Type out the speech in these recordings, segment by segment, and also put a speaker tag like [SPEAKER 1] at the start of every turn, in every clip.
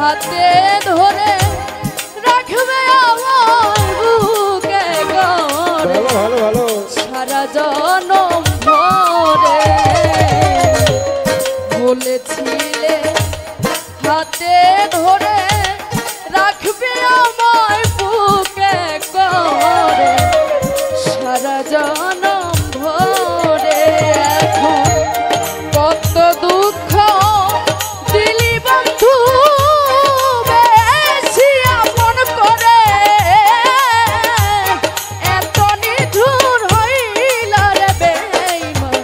[SPEAKER 1] হাতে ধরে রাখবে আমার বুকে গড়ে সারা জনম ভরে বলেছিলে হাতে ধরে রাখবে আমার বুকে গড়ে সারা জনম ভরে এখন কত দুঃখ দিলি বন্ধু বেশি আপন করে এত নিঠুর হইল রে বেঈমান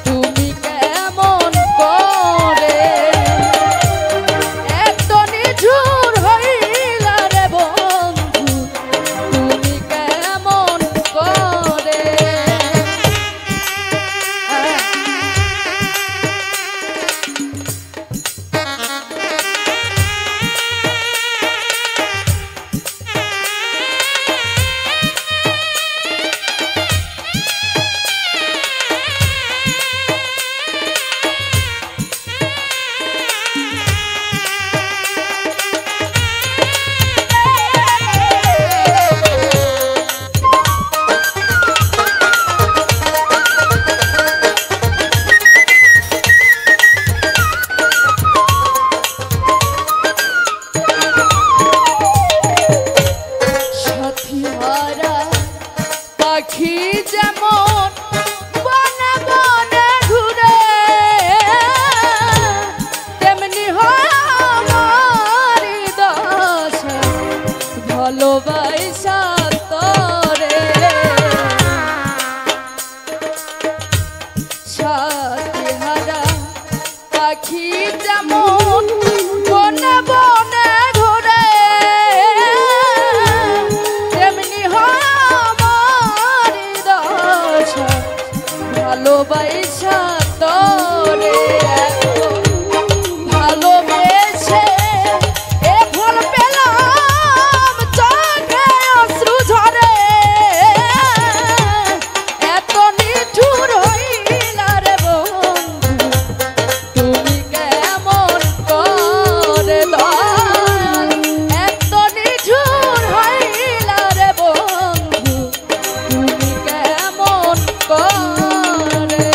[SPEAKER 1] তুমি কেমন করে এত নিঠুর হইল রে বন্ধু তুমি কেমন করে পাখি যেমন বনে বনে ঘুরে তেমনি হয় আমার দশা ভালোবাসা তরে সাথীহারা পাখি যেমন বনে বনে ঘুরে তেমনি হয় ভালোবাসা তরে ভালোবেসে এ ফল পেলাম চোখে অশ্রু ঝরে এত নিঠুর হইল রে বন্ধু তুমি কেমন করে দয়াল এত নিঠুর হইল রে বন্ধু তুমি কেমন করে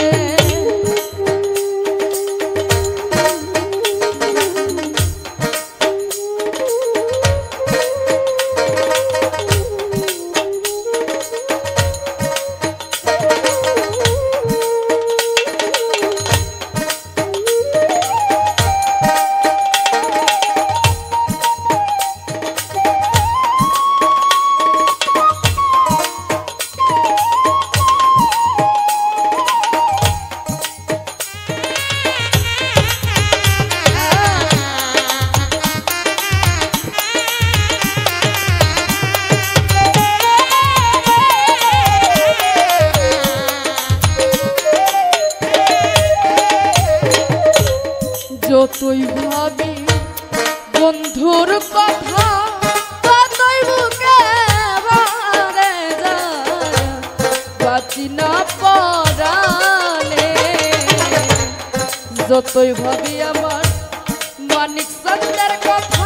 [SPEAKER 1] যতই ভাবি বন্ধুর কথা ততই বুকে বাড়ে যায় বাঁচি না পরাণে যতই ভাবি আমার মানিক চন্দ্রের কথা